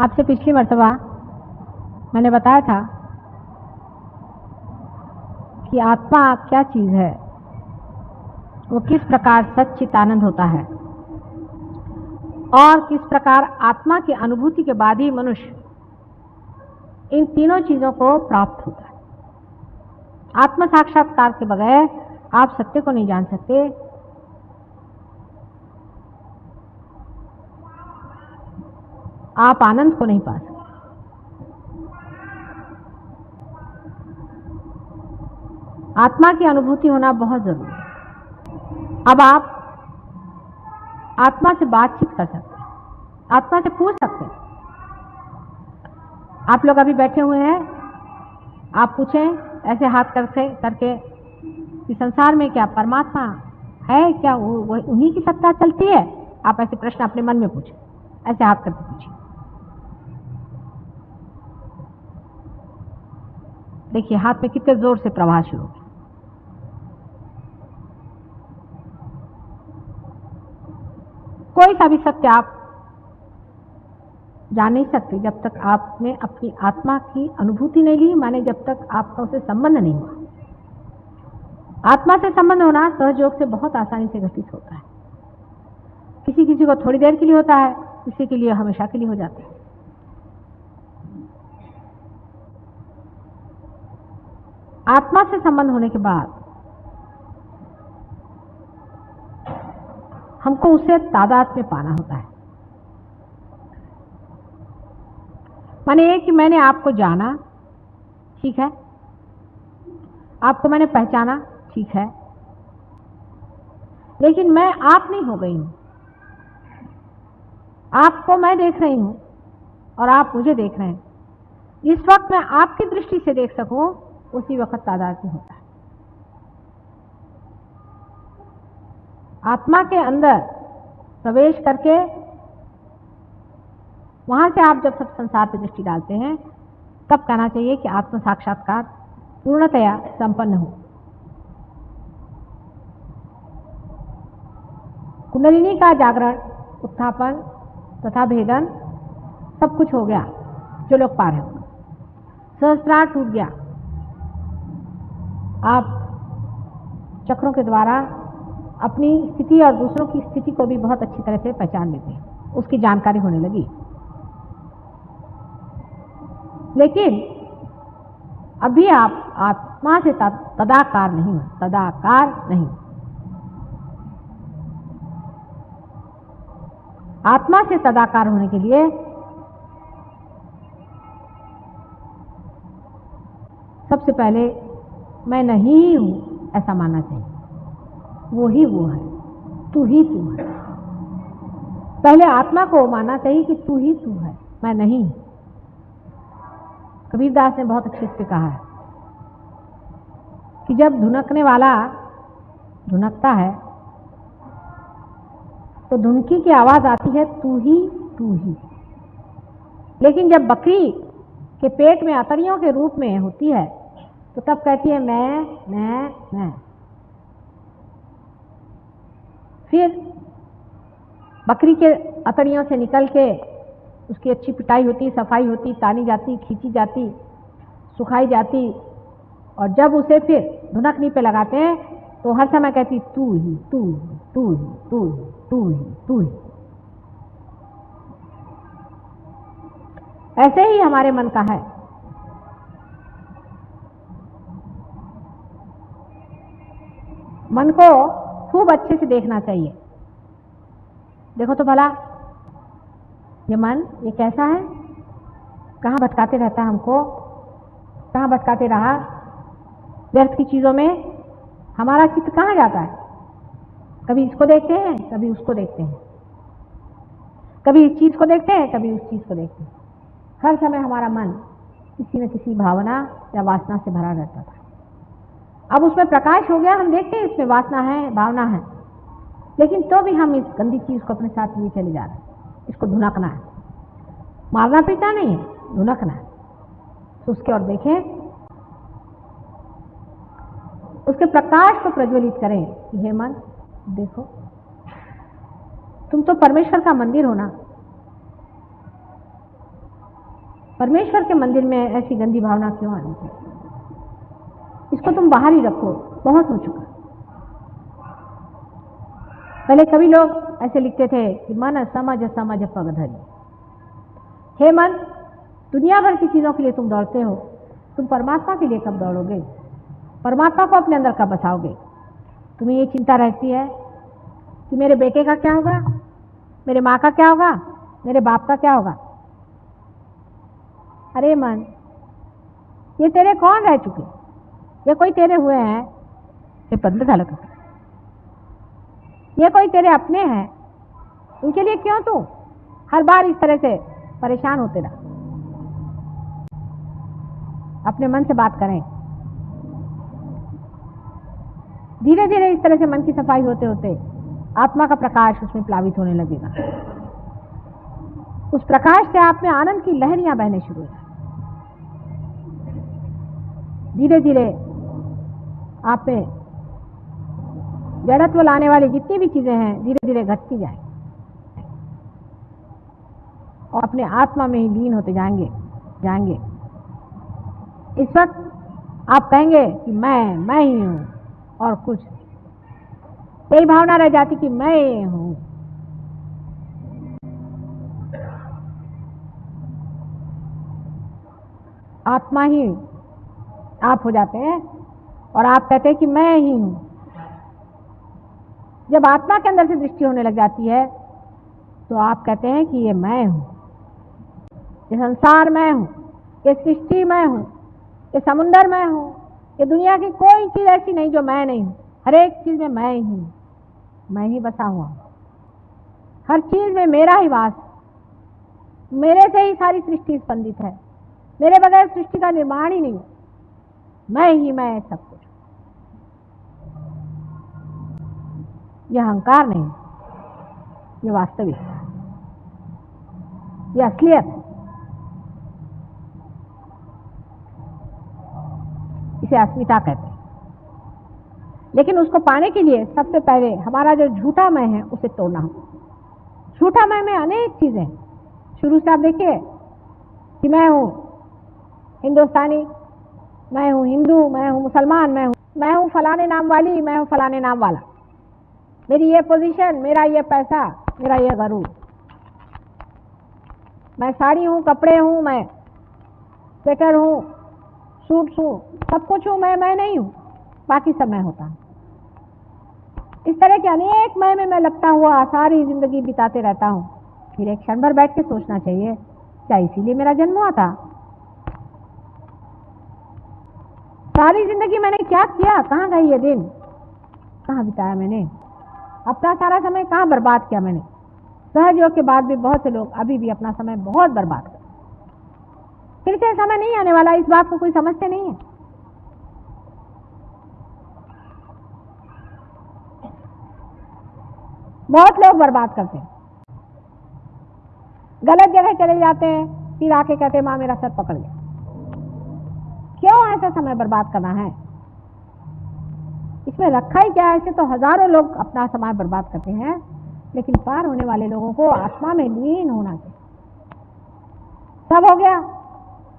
आपसे पिछली मर्तबा मैंने बताया था कि आत्मा क्या चीज है, वो किस प्रकार सच्चित आनंद होता है और किस प्रकार आत्मा की अनुभूति के बाद ही मनुष्य इन तीनों चीजों को प्राप्त होता है। आत्म साक्षात्कार के बगैर आप सत्य को नहीं जान सकते। आप आनंद को नहीं पा सकते। आत्मा की अनुभूति होना बहुत जरूरी है। अब आप आत्मा से बातचीत कर सकते हैं, आत्मा से पूछ सकते हैं। आप लोग अभी बैठे हुए हैं, आप पूछें ऐसे हाथ करके कि संसार में क्या परमात्मा है, क्या वो उन्हीं की सत्ता चलती है? आप ऐसे प्रश्न अपने मन में पूछें, ऐसे हाथ करके पूछिए। देखिए हाथ में कितने जोर से प्रवाह शुरू हो। कोई सा भी सत्य आप जान नहीं सकते जब तक आपने अपनी आत्मा की अनुभूति नहीं ली, माने जब तक आपका उसे संबंध नहीं हुआ। आत्मा से संबंध होना सहयोग से बहुत आसानी से घटित होता है। किसी किसी को थोड़ी देर के लिए होता है, किसी के लिए हमेशा के लिए हो जाता है। आत्मा से संबंध होने के बाद हमको उसे तादात्म्य पाना होता है। माने ये कि मैंने आपको जाना, ठीक है, आपको मैंने पहचाना, ठीक है, लेकिन मैं आप नहीं हो गई हूं। आपको मैं देख रही हूं और आप मुझे देख रहे हैं। जिस वक्त मैं आपकी दृष्टि से देख सकूं उसी वक्त तादात्म्य होता है। आत्मा के अंदर प्रवेश करके वहां से आप जब सब संसार पर दृष्टि डालते हैं तब कहना चाहिए कि आत्म साक्षात्कार पूर्णतया संपन्न हो। कुंडलिनी का जागरण, उत्थापन तथा भेदन सब कुछ हो गया। जो लोग पार हैं, सहस्त्रार टूट गया। आप चक्रों के द्वारा अपनी स्थिति और दूसरों की स्थिति को भी बहुत अच्छी तरह से पहचान लेते हैं, उसकी जानकारी होने लगी। लेकिन अभी आप आत्मा से तदाकार नहीं हो, तदाकार नहीं। आत्मा से तदाकार होने के लिए सबसे पहले मैं नहीं हूं ऐसा मानना चाहिए। वो ही वो है, तू ही तू है। पहले आत्मा को मानना चाहिए कि तू ही तू है, मैं नहीं। कबीरदास ने बहुत अच्छे से कहा है कि जब धुनकने वाला धुनकता है तो धुनकी की आवाज आती है तू ही तू ही। लेकिन जब बकरी के पेट में अतड़ियों के रूप में होती है तो तब कहती है मैं। फिर बकरी के अतड़ियों से निकल के उसकी अच्छी पिटाई होती, सफाई होती, तानी जाती, खींची जाती, सुखाई जाती, और जब उसे फिर धुनकनी पे लगाते हैं तो हर समय कहती तू ही तू ही तू ही तू ही तू ही तू ही। ऐसे ही हमारे मन का है। मन को खूब अच्छे से देखना चाहिए। देखो तो भला ये मन ये कैसा है, कहाँ भटकाते रहता है हमको, कहाँ भटकाते रहा व्यर्थ की चीजों में। हमारा चित्त कहाँ जाता है? कभी इसको देखते हैं, कभी उसको देखते हैं, कभी इस चीज को देखते हैं, कभी उस चीज को देखते हैं। हर समय हमारा मन किसी न किसी भावना या वासना से भरा रहता था। अब उसमें प्रकाश हो गया, हम देखते हैं इसमें वासना है, भावना है, लेकिन तो भी हम इस गंदी चीज को अपने साथ लिए चले जा रहे हैं। इसको धुनकना है, मारना पीटना नहीं है, धुनकना है। तो उसके और देखें, उसके प्रकाश को प्रज्वलित करें कि हे मन देखो, तुम तो परमेश्वर का मंदिर हो ना। परमेश्वर के मंदिर में ऐसी गंदी भावना क्यों आनी चाहिए? इसको तुम बाहर ही रखो, बहुत हो चुका। पहले कभी लोग ऐसे लिखते थे कि मन समझ समझ पग धरी। हे मन, दुनिया भर की चीजों के लिए तुम दौड़ते हो, तुम परमात्मा के लिए कब दौड़ोगे? परमात्मा को अपने अंदर कब बसाओगे? तुम्हें ये चिंता रहती है कि मेरे बेटे का क्या होगा, मेरे माँ का क्या होगा, मेरे बाप का क्या होगा। अरे मन, ये तेरे कौन रह चुके? ये कोई तेरे हुए हैं? ये बंद झालं का? ये कोई तेरे अपने हैं? उनके लिए क्यों तू हर बार इस तरह से परेशान होते रहा? अपने मन से बात करें। धीरे धीरे इस तरह से मन की सफाई होते होते आत्मा का प्रकाश उसमें प्लावित होने लगेगा। उस प्रकाश से आप में आनंद की लहरियां बहने शुरू हो जाए। धीरे धीरे आप में जड़त्व लाने वाली जितनी भी चीजें हैं धीरे धीरे घटती जाए और अपने आत्मा में ही लीन होते जाएंगे। इस वक्त आप कहेंगे कि मैं ही हूं और कुछ, यही भावना रह जाती कि मैं हूं। आत्मा ही आप हो जाते हैं और आप कहते हैं कि मैं ही हूं। जब आत्मा के अंदर से दृष्टि होने लग जाती है तो आप कहते हैं कि ये मैं हूं, ये संसार मैं हूं, ये सृष्टि मैं हूं, ये समुंदर मैं हूं, ये दुनिया की कोई चीज ऐसी नहीं जो मैं नहीं हूं। हर एक चीज में मैं ही बसा हुआ हूं। हर चीज में मेरा ही वास, मेरे से ही सारी सृष्टि स्पंदित है। मेरे बगैर सृष्टि का निर्माण ही नहीं। मैं सब कुछ। यह अहंकार नहीं, यह वास्तविक, यह असलियत है। इसे अस्मिता कहते हैं। लेकिन उसको पाने के लिए सबसे पहले हमारा जो झूठा मैं है उसे तोड़ना होगा। झूठा मैं में अनेक चीजें, शुरू से आप देखिए कि मैं हूं हिंदुस्तानी, मैं हूं हिंदू, मैं हूं मुसलमान, मैं हूं फलाने नाम वाली, मैं हूं फलाने नाम वाला, मेरी ये पोजीशन, मेरा ये पैसा, मेरा ये गरूर, मैं साड़ी हूं, कपड़े हूं, मैं स्वेटर हूं, सूट हूं, सब कुछ हूं, मैं नहीं हूं, बाकी सब मैं होता हूं। इस तरह के अनेक मैं में मैं लगता हुआ सारी जिंदगी बिताते रहता हूं। फिर एक क्षण भर बैठ के सोचना चाहिए, क्या इसीलिए मेरा जन्म हुआ था? सारी जिंदगी मैंने क्या किया? कहां गई ये दिन? कहां बिताया मैंने? अपना सारा समय कहां बर्बाद किया मैंने? सहज योग के बाद भी बहुत से लोग अभी भी अपना समय बहुत बर्बाद करते। फिर से समय नहीं आने वाला, इस बात को कोई समझते नहीं है। बहुत लोग बर्बाद करते हैं, गलत जगह चले जाते हैं, फिर आके कहते हैं मां मेरा सर पकड़ गया। क्यों ऐसा समय बर्बाद करना है? इसमें रखा ही क्या है? ऐसे तो हजारों लोग अपना समय बर्बाद करते हैं, लेकिन पार होने वाले लोगों को आत्मा में लीन होना चाहिए। सब हो गया,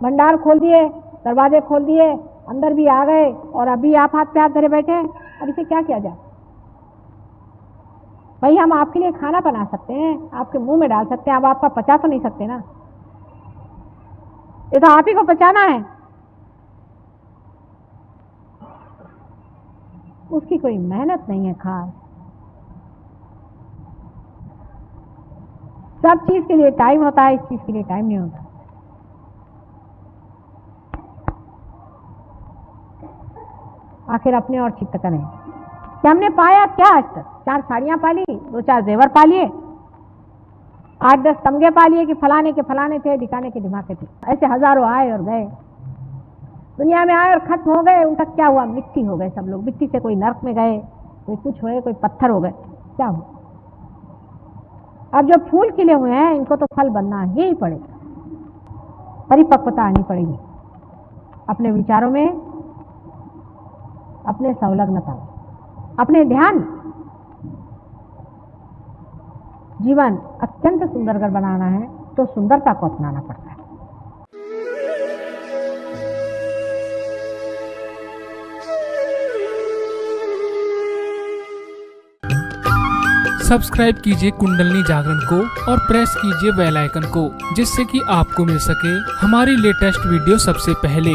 भंडार खोल दिए, दरवाजे खोल दिए, अंदर भी आ गए और अभी आप हाथ पे हाथ धरे बैठे हैं। अब इसे क्या किया जाए? भाई हम आपके लिए खाना बना सकते हैं, आपके मुंह में डाल सकते हैं, अब आपका पचा तो नहीं सकते ना। ये तो आप ही को पचाना है, उसकी कोई मेहनत नहीं है खास। सब चीज के लिए टाइम होता है, इस चीज के लिए टाइम नहीं होता। आखिर अपने और चित्त करें कि हमने पाया क्या आज तक? 4 साड़ियां पाली, 2-4 जेवर पालिए, 8-10 तमगे पालिए कि फलाने के फलाने थे, दिखाने के दिमागे थे। ऐसे हजारों आए और गए, दुनिया में आए और खत्म हो गए। उनका क्या हुआ? मिट्टी हो गए सब लोग। मिट्टी से कोई नर्क में गए, कोई कुछ हुए, कोई पत्थर हो गए। क्या हुआ? अब जो फूल खिले हुए हैं इनको तो फल बनना ही पड़ेगा, परिपक्वता आनी पड़ेगी अपने विचारों में, अपने संलग्नता में, अपने ध्यान। जीवन अत्यंत सुंदर अगर बनाना है तो सुंदरता को अपनाना पड़ता है। सब्सक्राइब कीजिए कुंडलिनी जागरण को और प्रेस कीजिए बेल आइकन को, जिससे कि आपको मिल सके हमारी लेटेस्ट वीडियो सबसे पहले।